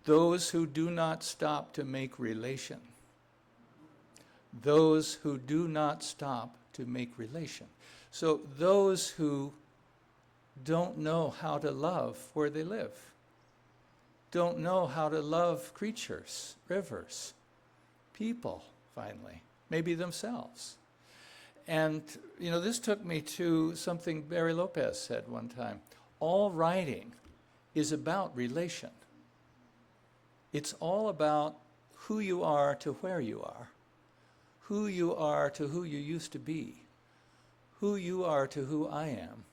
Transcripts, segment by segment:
Those who do not stop to make relation. Those who do not stop to make relation. So those who don't know how to love where they live, don't know how to love creatures, rivers, people, finally, maybe themselves. And, you know, this took me to something Barry Lopez said one time. All writing is about relation. It's all about who you are to where you are, who you are to who you used to be, who you are to who I am,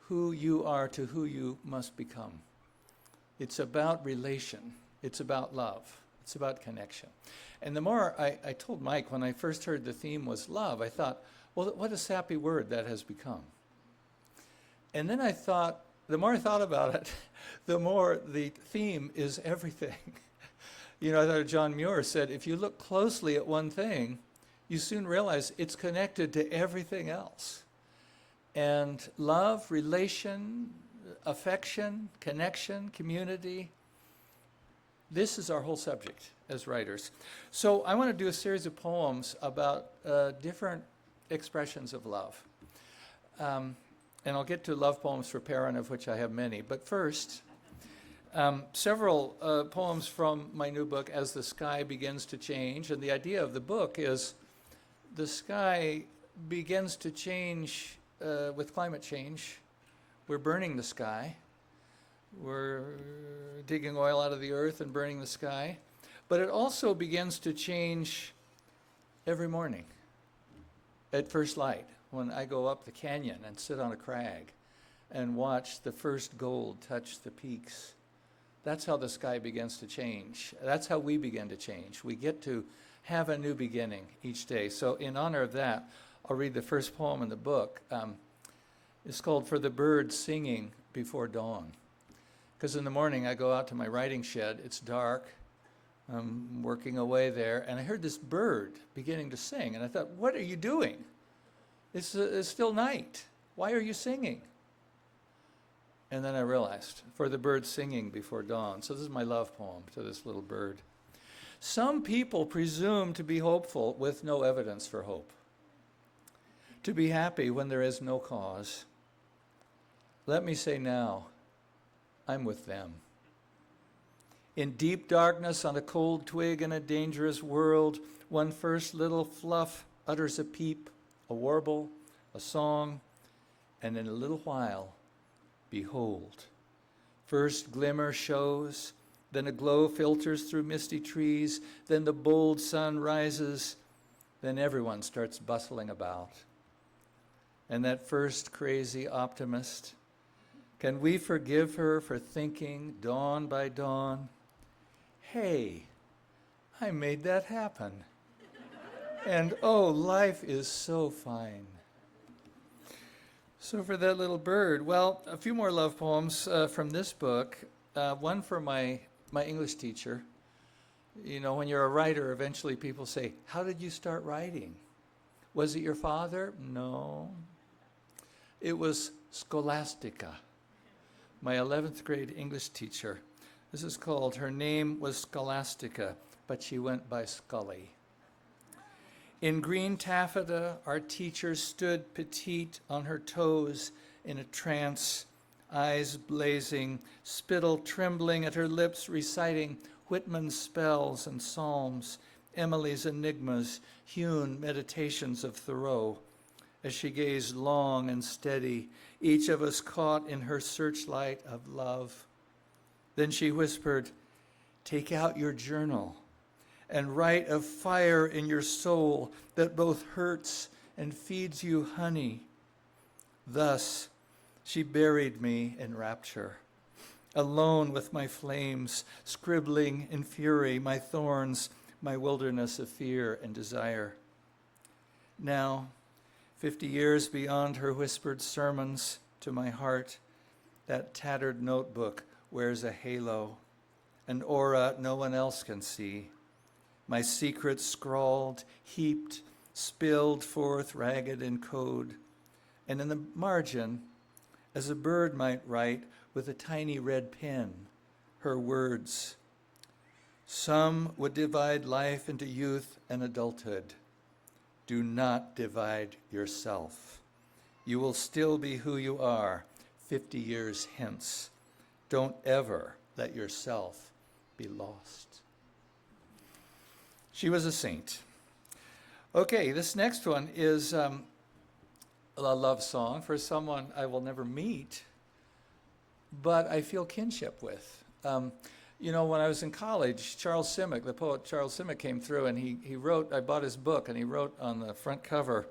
who you are to who you must become. It's about relation. It's about love. It's about connection. And the more I told Mike when I first heard the theme was love, I thought, well, what a sappy word that has become. And then I thought, the more I thought about it, the more the theme is everything. You know, I thought John Muir said, if you look closely at one thing, you soon realize it's connected to everything else. And love, relation, affection, connection, community, this is our whole subject as writers. So I want to do a series of poems about different expressions of love. And I'll get to love poems for Perrin, of which I have many. But first, several poems from my new book, As the Sky Begins to Change. And the idea of the book is the sky begins to change with climate change. We're burning the sky. We're digging oil out of the earth and burning the sky. But it also begins to change every morning at first light, when I go up the canyon and sit on a crag and watch the first gold touch the peaks. That's how the sky begins to change. That's how we begin to change. We get to have a new beginning each day. So in honor of that, I'll read the first poem in the book. It's called For the Birds Singing Before Dawn. Because in the morning I go out to my writing shed, it's dark, I'm working away there, and I heard this bird beginning to sing, and I thought, what are you doing? It's still night. Why are you singing? And then I realized, for the bird singing before dawn. So this is my love poem to this little bird. Some people presume to be hopeful with no evidence for hope, to be happy when there is no cause. Let me say now, I'm with them. In deep darkness on a cold twig in a dangerous world, one first little fluff utters a peep, a warble, a song, and in a little while, behold, first glimmer shows, then a glow filters through misty trees, then the bold sun rises, then everyone starts bustling about. And that first crazy optimist, can we forgive her for thinking dawn by dawn, hey, I made that happen. And oh, life is so fine. So for that little bird, well, a few more love poems from this book. One for my English teacher. You know, when you're a writer, eventually people say, how did you start writing? Was it your father? No. It was Scholastica, my 11th grade English teacher. This is called, her name was Scholastica, but she went by Scully. In green taffeta, our teacher stood petite on her toes in a trance, eyes blazing, spittle trembling at her lips, reciting Whitman's spells and psalms, Emily's enigmas, hewn meditations of Thoreau, as she gazed long and steady, each of us caught in her searchlight of love. Then she whispered, take out your journal and write of fire in your soul that both hurts and feeds you honey. Thus, she buried me in rapture, alone with my flames, scribbling in fury my thorns, my wilderness of fear and desire. Now, 50 years beyond her whispered sermons to my heart, that tattered notebook wears a halo, an aura no one else can see. My secrets scrawled, heaped, spilled forth ragged in code, and in the margin, as a bird might write with a tiny red pen, her words. Some would divide life into youth and adulthood. Do not divide yourself. You will still be who you are 50 years hence. Don't ever let yourself be lost. She was a saint. Okay, this next one is a love song for someone I will never meet, but I feel kinship with. You know, when I was in college, Charles Simic, the poet Charles Simic, came through and he wrote, I bought his book, and he wrote on the front cover,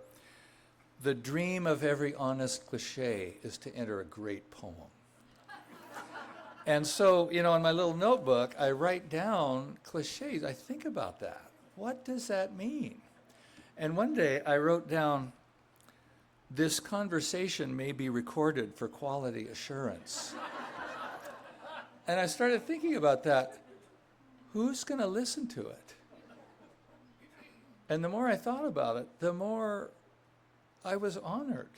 "The dream of every honest cliche is to enter a great poem." And so, you know, in my little notebook, I write down cliches. I think about that. What does that mean? And one day I wrote down, "This conversation may be recorded for quality assurance." And I started thinking about that. Who's going to listen to it? And the more I thought about it, the more I was honored.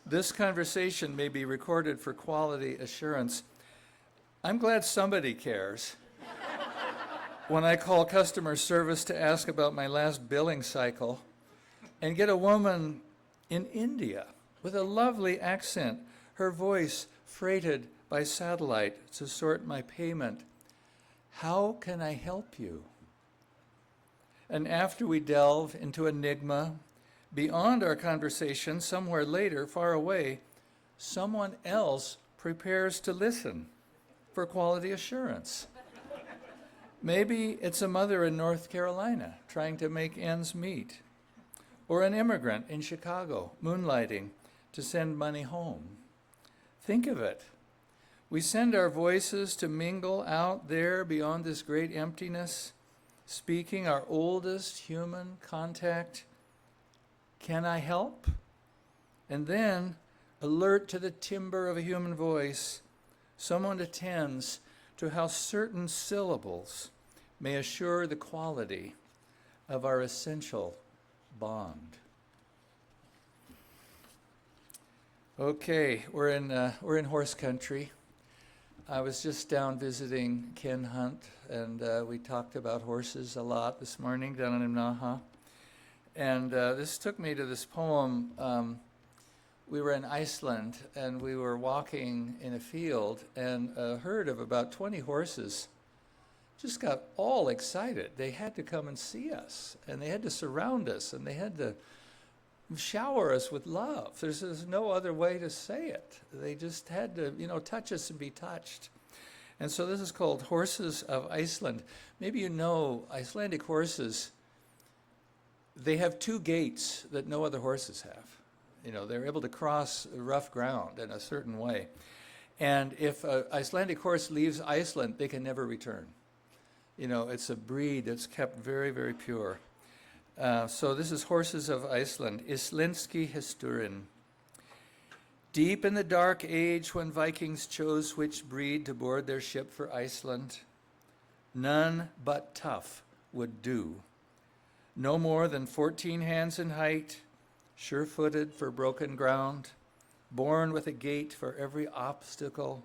This conversation may be recorded for quality assurance. I'm glad somebody cares. When I call customer service to ask about my last billing cycle and get a woman in India with a lovely accent, her voice freighted by satellite to sort my payment. How can I help you? And after we delve into enigma, beyond our conversation, somewhere later, far away, someone else prepares to listen for quality assurance. Maybe it's a mother in North Carolina trying to make ends meet, or an immigrant in Chicago moonlighting to send money home. Think of it. We send our voices to mingle out there beyond this great emptiness, speaking our oldest human contact. Can I help? And then, alert to the timbre of a human voice, someone attends to how certain syllables may assure the quality of our essential bond. Okay, we're in horse country. I was just down visiting Ken Hunt, and we talked about horses a lot this morning down in Naha. And this took me to this poem. We were in Iceland, and we were walking in a field, and a herd of about 20 horses just got all excited. They had to come and see us, and they had to surround us, and they had to shower us with love. There's no other way to say it. They just had to, touch us and be touched. And so this is called Horses of Iceland. Maybe you know Icelandic horses, they have two gaits that no other horses have. They're able to cross rough ground in a certain way. And if an Icelandic horse leaves Iceland, they can never return. It's a breed that's kept very, very pure. So this is Horses of Iceland, Íslenski hesturinn. Deep in the dark age when Vikings chose which breed to board their ship for Iceland, none but tough would do. No more than 14 hands in height, sure-footed for broken ground, born with a gait for every obstacle,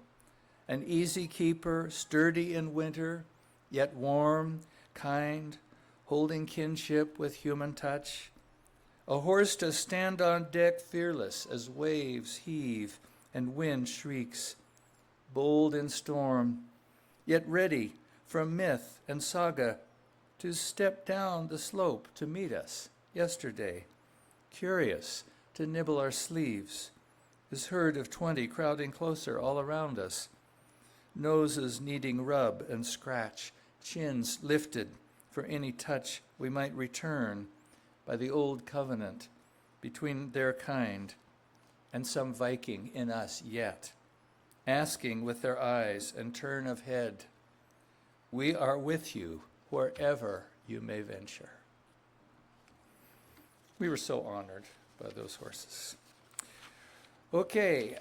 an easy keeper, sturdy in winter, yet warm, kind, holding kinship with human touch, a horse to stand on deck fearless as waves heave and wind shrieks, bold in storm, yet ready from myth and saga to step down the slope to meet us yesterday, curious to nibble our sleeves, his herd of 20 crowding closer all around us, noses needing rub and scratch, chins lifted for any touch we might return by the old covenant between their kind and some Viking in us yet, asking with their eyes and turn of head, we are with you wherever you may venture. We were so honored by those horses. Okay,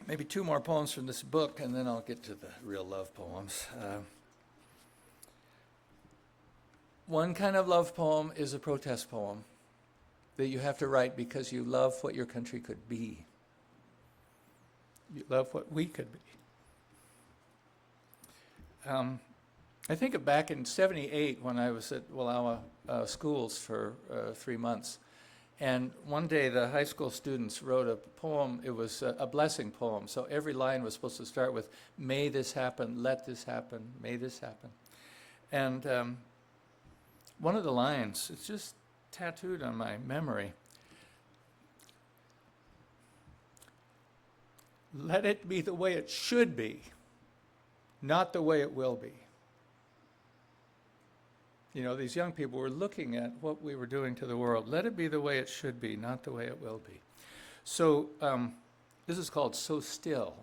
maybe two more poems from this book, and then I'll get to the real love poems. One kind of love poem is a protest poem that you have to write because you love what your country could be. You love what we could be. I think of back in '78 when I was at Wallowa schools for 3 months. And one day the high school students wrote a poem. It was a blessing poem. So every line was supposed to start with, may this happen, let this happen, may this happen. And one of the lines, it's just tattooed on my memory. Let it be the way it should be, not the way it will be. You know, these young people were looking at what we were doing to the world. Let it be the way it should be, not the way it will be. So this is called So Still.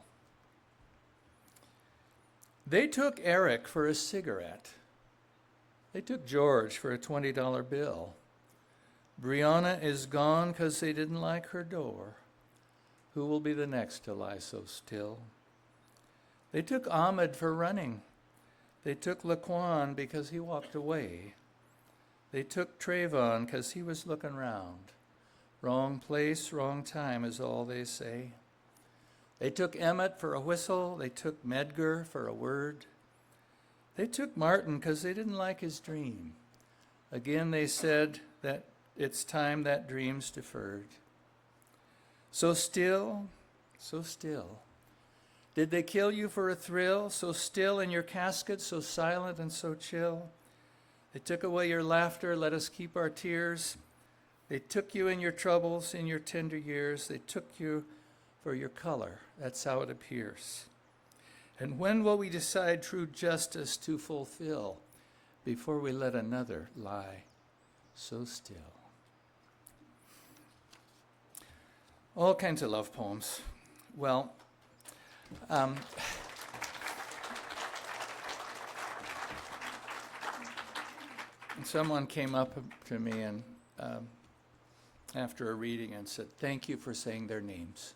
They took Eric for a cigarette. They took George for a $20 bill. Brianna is gone because they didn't like her door. Who will be the next to lie so still? They took Ahmed for running. They took Laquan because he walked away. They took Trayvon because he was looking round. Wrong place, wrong time is all they say. They took Emmett for a whistle. They took Medgar for a word. They took Martin because they didn't like his dream. Again, they said that it's time that dream's deferred. So still, so still. Did they kill you for a thrill? So still in your casket, so silent and so chill. They took away your laughter, let us keep our tears. They took you in your troubles, in your tender years. They took you for your color, that's how it appears. And when will we decide true justice to fulfill before we let another lie so still? All kinds of love poems. Well, someone came up to me and after a reading and said, thank you for saying their names.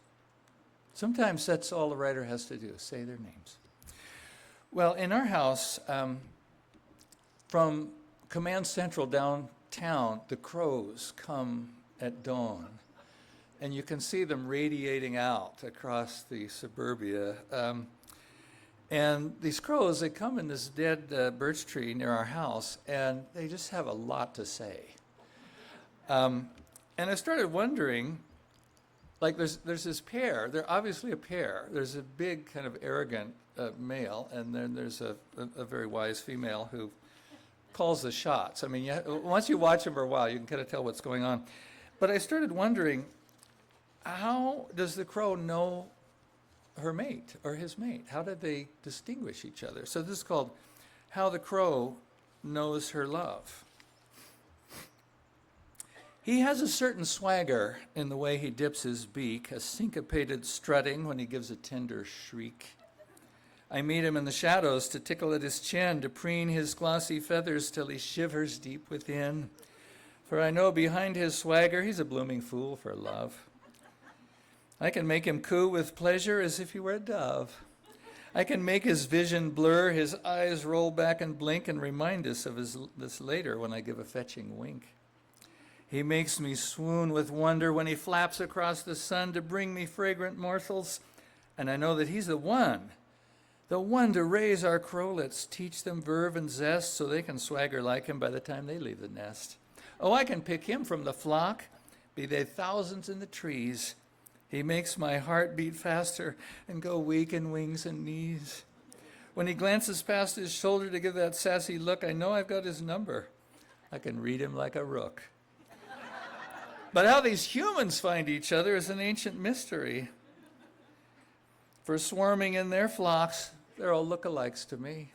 Sometimes that's all the writer has to do, say their names. Well, in our house, from Command Central downtown, the crows come at dawn. And you can see them radiating out across the suburbia. And these crows, they come in this dead birch tree near our house, and they just have a lot to say. And I started wondering, like there's this pair, they're obviously a pair. There's a big kind of arrogant male, and then there's a very wise female who calls the shots. I mean, once you watch them for a while, you can kind of tell what's going on. But I started wondering, how does the crow know her mate or his mate? How did they distinguish each other? So this is called How the Crow Knows Her Love. He has a certain swagger in the way he dips his beak, a syncopated strutting when he gives a tender shriek. I meet him in the shadows to tickle at his chin, to preen his glossy feathers till he shivers deep within. For I know behind his swagger he's a blooming fool for love. I can make him coo with pleasure as if he were a dove. I can make his vision blur, his eyes roll back and blink and remind us of this later when I give a fetching wink. He makes me swoon with wonder when he flaps across the sun to bring me fragrant morsels, and I know that he's the one to raise our crowlets, teach them verve and zest so they can swagger like him by the time they leave the nest. Oh, I can pick him from the flock, be they thousands in the trees. He makes my heart beat faster and go weak in wings and knees. When he glances past his shoulder to give that sassy look, I know I've got his number. I can read him like a rook. But how these humans find each other is an ancient mystery. For swarming in their flocks, they're all lookalikes to me.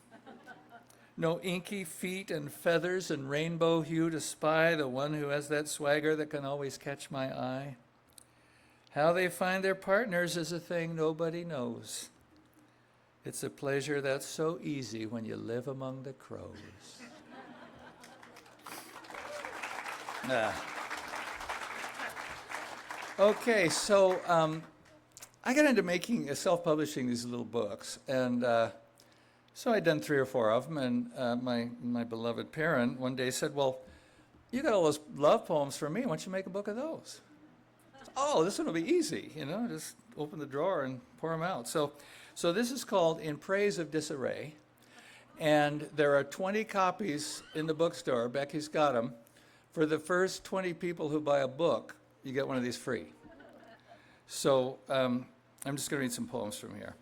No inky feet and feathers and rainbow hue to spy the one who has that swagger that can always catch my eye. How they find their partners is a thing nobody knows. It's a pleasure that's so easy when you live among the crows. Okay, so I got into self-publishing these little books, and so I'd done 3 or 4 of them, and my beloved parent one day said, well, you got all those love poems for me, why don't you make a book of those? Oh, this one will be easy, just open the drawer and pour them out. So this is called In Praise of Disarray, And there are 20 copies in the bookstore. Becky's got them. For the first 20 people who buy a book, you get one of these free. So I'm just going to read some poems from here.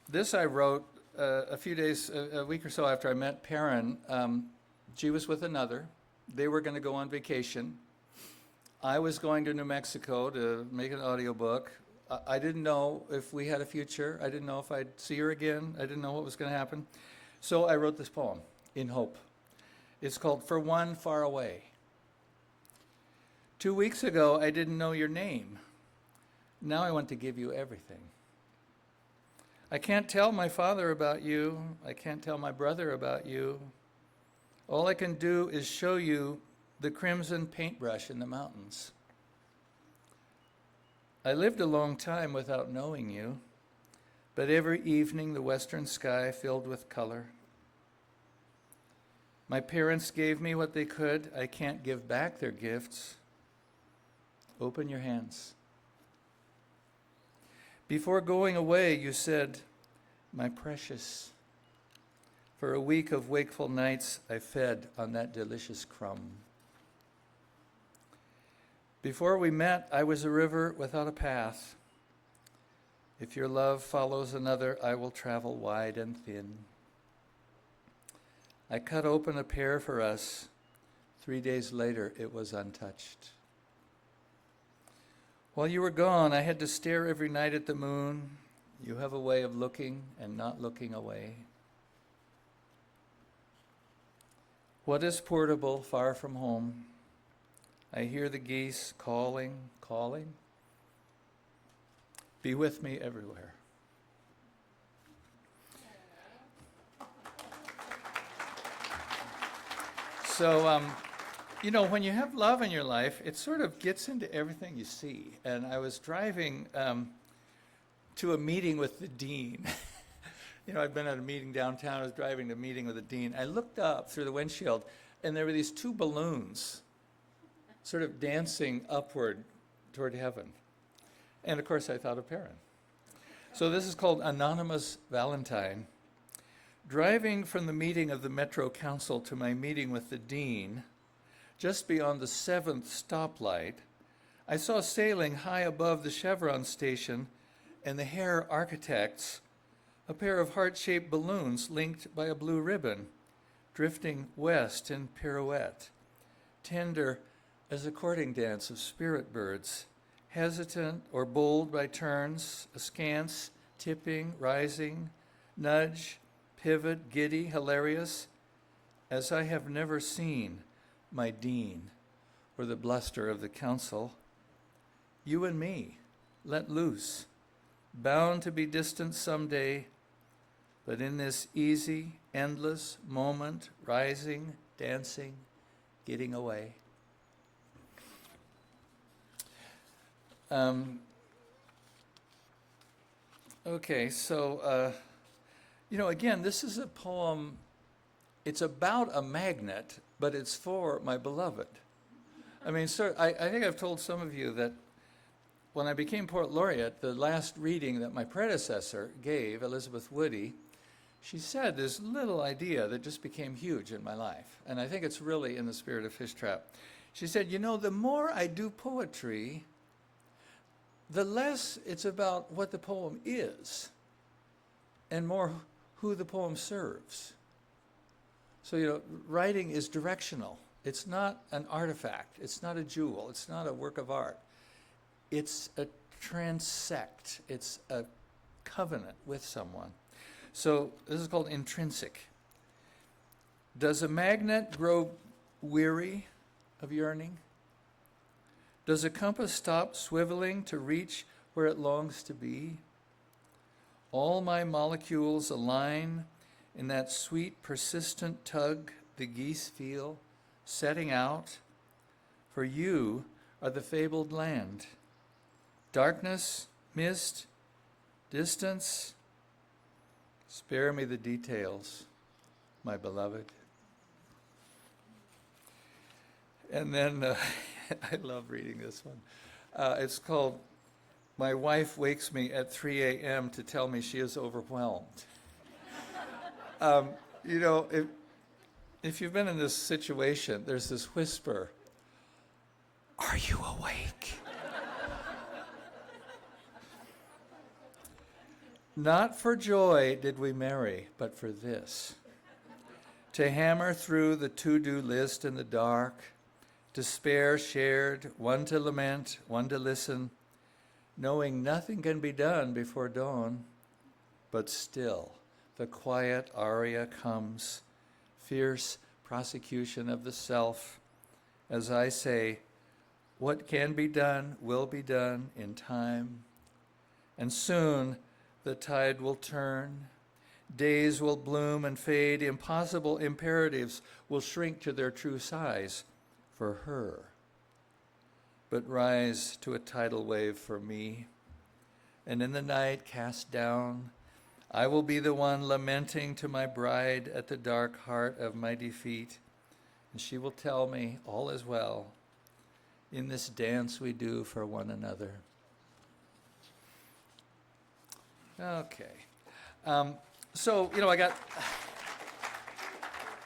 This I wrote a week or so after I met Perrin. She was with another. They were going to go on vacation. I was going to New Mexico to make an audiobook. I didn't know if we had a future. I didn't know if I'd see her again. I didn't know what was going to happen. So I wrote this poem, in hope. It's called For One Far Away. 2 weeks ago, I didn't know your name. Now I want to give you everything. I can't tell my father about you. I can't tell my brother about you. All I can do is show you the crimson paintbrush in the mountains. I lived a long time without knowing you, but every evening the western sky filled with color. My parents gave me what they could. I can't give back their gifts. Open your hands. Before going away, you said, my precious. For a week of wakeful nights, I fed on that delicious crumb. Before we met, I was a river without a path. If your love follows another, I will travel wide and thin. I cut open a pear for us. 3 days later, it was untouched. While you were gone, I had to stare every night at the moon. You have a way of looking and not looking away. What is portable far from home? I hear the geese calling, calling. Be with me everywhere. So, when you have love in your life, it sort of gets into everything you see. And I was driving to a meeting with the dean. I'd been at a meeting downtown. I was driving to a meeting with the dean. I looked up through the windshield, and there were these two balloons sort of dancing upward toward heaven. And, of course, I thought of Perrin. So this is called Anonymous Valentine. Driving from the meeting of the Metro Council to my meeting with the dean, just beyond the 7th stoplight, I saw sailing high above the Chevron station and the Hare Architects a pair of heart-shaped balloons linked by a blue ribbon, drifting west in pirouette, tender as a courting dance of spirit birds, hesitant or bold by turns, askance, tipping, rising, nudge, pivot, giddy, hilarious, as I have never seen my dean or the bluster of the council. You and me, let loose, bound to be distant someday, but in this easy, endless moment, rising, dancing, getting away. Okay, so, again, this is a poem. It's about a magnet, but it's for my beloved. I mean, sir, I think I've told some of you that when I became Poet Laureate, the last reading that my predecessor gave, Elizabeth Woody, she said this little idea that just became huge in my life. And I think it's really in the spirit of Fishtrap. She said, the more I do poetry, the less it's about what the poem is and more who the poem serves. So, writing is directional. It's not an artifact. It's not a jewel. It's not a work of art. It's a transect. It's a covenant with someone. So this is called intrinsic. Does a magnet grow weary of yearning? Does a compass stop swiveling to reach where it longs to be? All my molecules align in that sweet, persistent tug the geese feel, setting out. For you are the fabled land. Darkness, mist, distance. Spare me the details, my beloved. And then I love reading this one. It's called My Wife Wakes Me at 3 a.m. to tell me she is overwhelmed. You know, if you've been in this situation, there's this whisper, "Are you awake?" Not for joy did we marry, but for this, to hammer through the to-do list in the dark, despair shared, one to lament, one to listen, knowing nothing can be done before dawn, but still the quiet aria comes, fierce prosecution of the self, as I say, what can be done will be done in time, and soon the tide will turn, days will bloom and fade, impossible imperatives will shrink to their true size for her, but rise to a tidal wave for me, and in the night cast down, I will be the one lamenting to my bride at the dark heart of my defeat, and she will tell me all is well in this dance we do for one another. Okay. So, you know, I got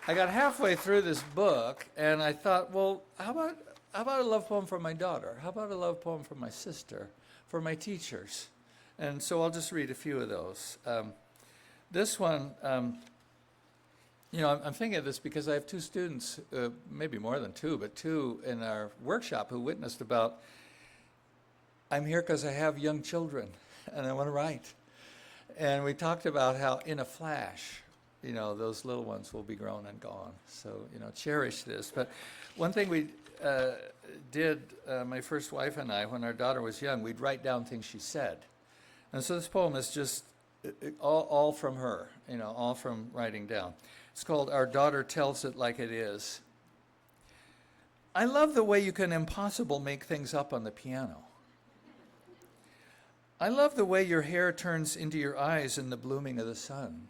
halfway through this book, and I thought, well, how about a love poem for my daughter? How about a love poem for my sister, for my teachers? And so I'll just read a few of those. This one, you know, I'm thinking of this because I have two students, maybe more than two, but two in our workshop who witnessed about, I'm here because I have young children, and I want to write. And we talked about how in a flash, you know, those little ones will be grown and gone. So, you know, cherish this. But one thing we did, my first wife and I, when our daughter was young, we'd write down things she said. And so this poem is just all from her, you know, all from writing down. It's called Our Daughter Tells It Like It Is. I love the way you can impossible make things up on the piano. I love the way your hair turns into your eyes in the blooming of the sun.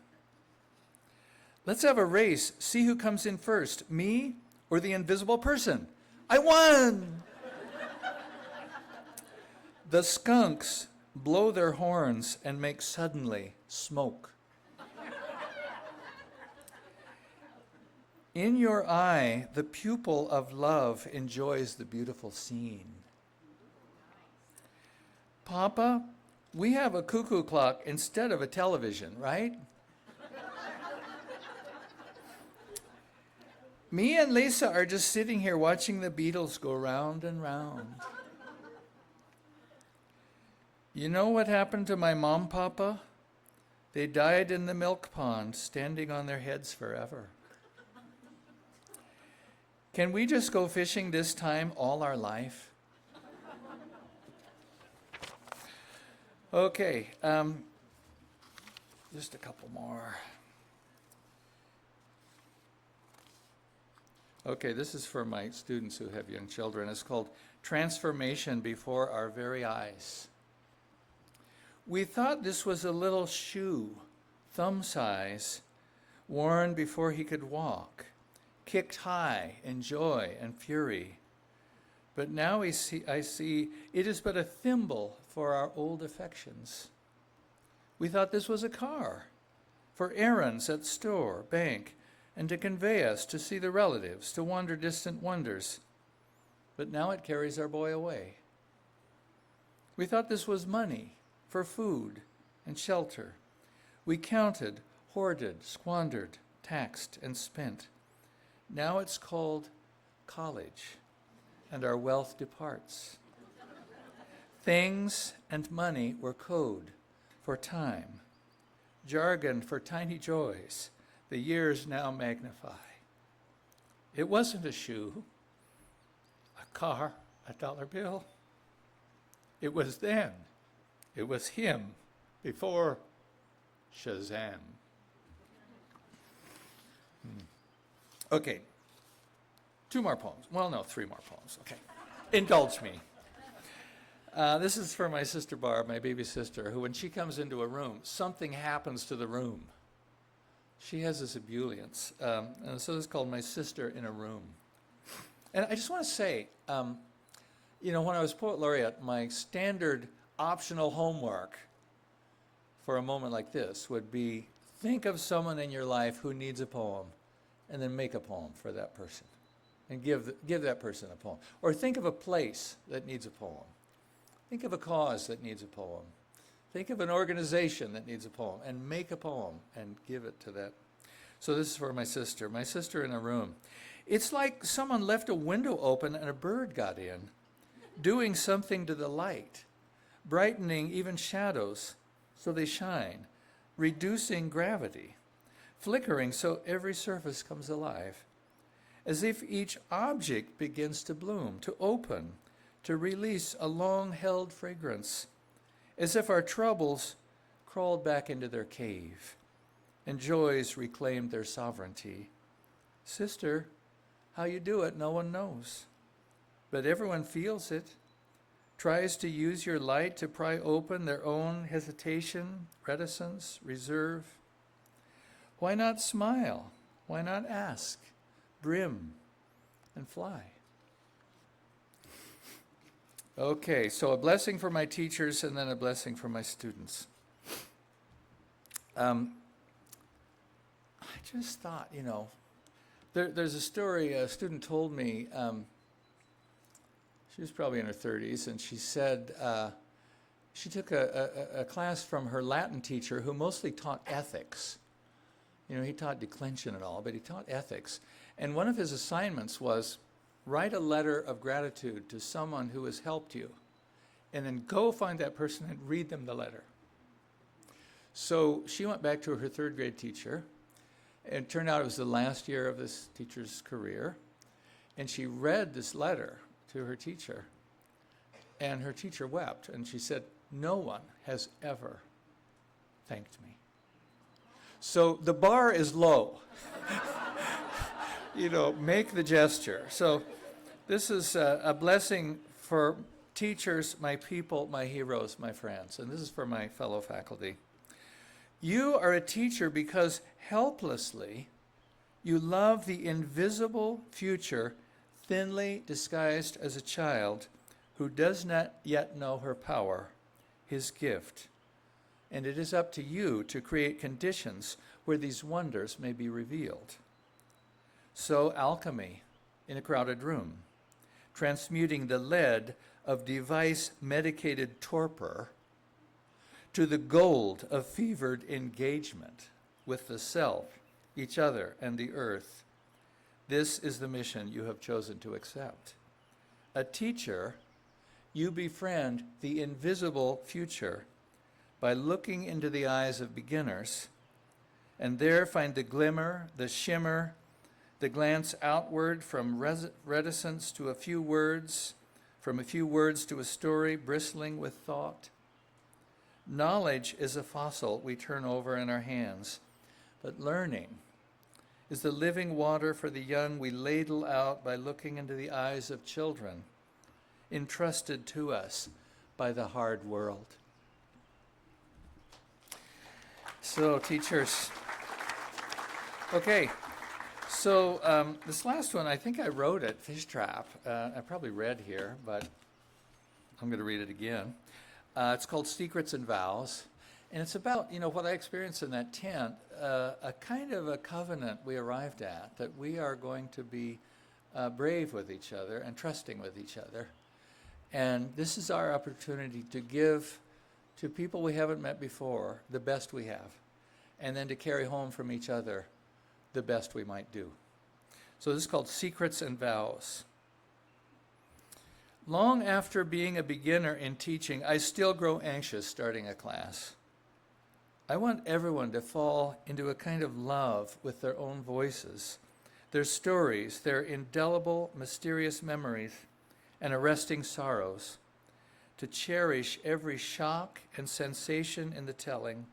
Let's have a race. See who comes in first, me or the invisible person. I won! The skunks blow their horns and make suddenly smoke. In your eye, the pupil of love enjoys the beautiful scene. Papa, we have a cuckoo clock instead of a television, right? Me and Lisa are just sitting here watching the Beatles go round and round. You know what happened to my mom, Papa? They died in the milk pond, standing on their heads forever. Can we just go fishing this time all our life? Okay, just a couple more. Okay, this is for my students who have young children. It's called Transformation Before Our Very Eyes. We thought this was a little shoe, thumb size, worn before he could walk, kicked high in joy and fury. But now I see it is but a thimble for our old affections. We thought this was a car for errands at store, bank, and to convey us to see the relatives, to wander distant wonders. But now it carries our boy away. We thought this was money for food and shelter. We counted, hoarded, squandered, taxed, and spent. Now it's called college, and our wealth departs. Things and money were code for time, jargon for tiny joys the years now magnify. It wasn't a shoe, a car, a dollar bill. It was then. It was him before Shazam. Okay, two more poems. Well, no, three more poems. Okay, indulge me. This is for my sister Barb, my baby sister, who when she comes into a room, something happens to the room. She has this ebullience. And so this is called My Sister in a Room. And I just want to say, you know, when I was Poet Laureate, my standard optional homework for a moment like this would be Think of someone in your life who needs a poem, and then make a poem for that person, and give that person a poem. Or think of a place that needs a poem. Think of a cause that needs a poem. Think of an organization that needs a poem, and make a poem and give it to that. So this is for my sister. My sister in a room. It's like someone left a window open and a bird got in, doing something to the light, brightening even shadows so they shine, reducing gravity, flickering so every surface comes alive, as if each object begins to bloom, to open, to release a long-held fragrance, as if our troubles crawled back into their cave and joys reclaimed their sovereignty. Sister, how you do it, no one knows, but everyone feels it, tries to use your light to pry open their own hesitation, reticence, reserve. Why not smile? Why not ask, brim, and fly? Okay, so a blessing for my teachers and then a blessing for my students. I just thought, there's a story a student told me. She was probably in her 30s, and she said she took a class from her Latin teacher who mostly taught ethics. He taught declension and all, but he taught ethics. And one of his assignments was write a letter of gratitude to someone who has helped you, and then go find that person and read them the letter. So she went back to her third grade teacher, and it turned out it was the last year of this teacher's career, and she read this letter to her teacher, and her teacher wept, and she said, "No one has ever thanked me." So the bar is low. Make the gesture. So this is a blessing for teachers, my people, my heroes, my friends, and this is for my fellow faculty. You are a teacher because helplessly you love the invisible future thinly disguised as a child who does not yet know her power, his gift. And it is up to you to create conditions where these wonders may be revealed. So alchemy in a crowded room, transmuting the lead of device-medicated torpor to the gold of fevered engagement with the self, each other, and the earth. This is the mission you have chosen to accept. A teacher, you befriend the invisible future by looking into the eyes of beginners, and there find the glimmer, the shimmer, the glance outward from reticence to a few words, from a few words to a story bristling with thought. Knowledge is a fossil we turn over in our hands, but learning is the living water for the young we ladle out by looking into the eyes of children, entrusted to us by the hard world. So, teachers. Okay, so this last one, I think I wrote it, Fishtrap. I probably read here, but I'm going to read it again. It's called Secrets and Vows, and it's about, what I experienced in that tent, a kind of a covenant we arrived at, that we are going to be brave with each other and trusting with each other. And this is our opportunity to give to people we haven't met before the best we have, and then to carry home from each other the best we might do. So this is called Secrets and Vows. Long after being a beginner in teaching, I still grow anxious starting a class. I want everyone to fall into a kind of love with their own voices, their stories, their indelible, mysterious memories, and arresting sorrows, to cherish every shock and sensation in the telling.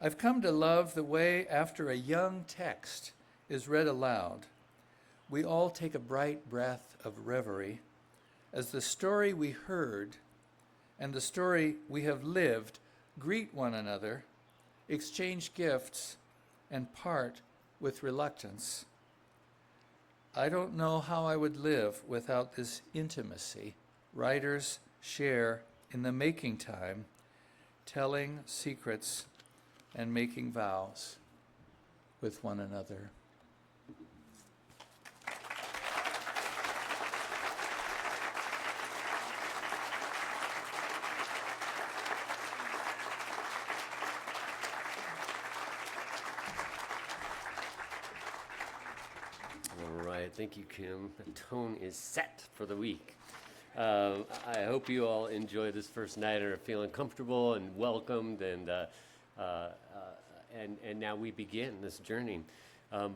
I've come to love the way after a young text is read aloud, we all take a bright breath of reverie as the story we heard and the story we have lived greet one another, exchange gifts, and part with reluctance. I don't know how I would live without this intimacy writers share in the making time, telling secrets and making vows with one another. All right, thank you, Kim. The tone is set for the week. I hope you all enjoy this first night and are feeling comfortable and welcomed, and now we begin this journey.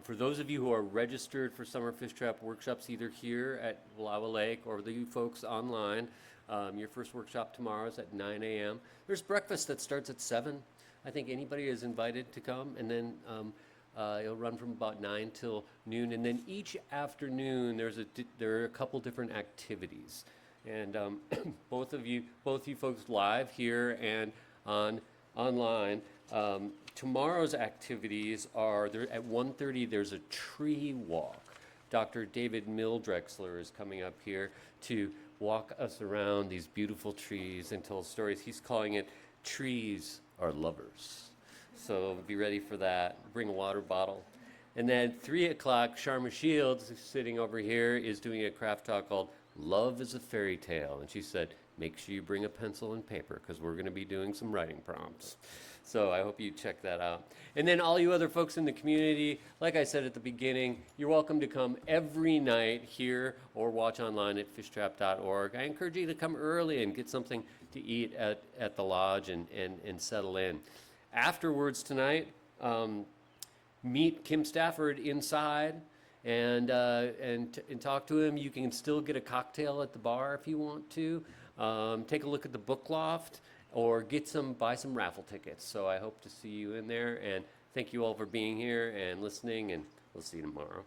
For those of you who are registered for summer Fishtrap workshops, either here at Wallowa Lake or you folks online, your first workshop tomorrow is at 9 a.m. There's breakfast that starts at 7. I think anybody is invited to come, and then it'll run from about 9 till noon, and then each afternoon there are a couple different activities, and both you folks live here and online. Tomorrow's activities are there at 1:30. There's a tree walk. Dr. David Mildrexler is coming up here to walk us around these beautiful trees and tell stories. He's calling it Trees Are Lovers. So be ready for that. Bring a water bottle. And then 3 o'clock, Sharma Shields, who's sitting over here, is doing a craft talk called Love is a Fairy Tale. And she said, make sure you bring a pencil and paper because we're going to be doing some writing prompts. So I hope you check that out. And then all you other folks in the community, like I said at the beginning, you're welcome to come every night here or watch online at fishtrap.org. I encourage you to come early and get something to eat at the lodge and settle in. Afterwards tonight, meet Kim Stafford inside and talk to him. You can still get a cocktail at the bar if you want to. Take a look at the book loft or buy some raffle tickets. So I hope to see you in there, and thank you all for being here and listening, and we'll see you tomorrow.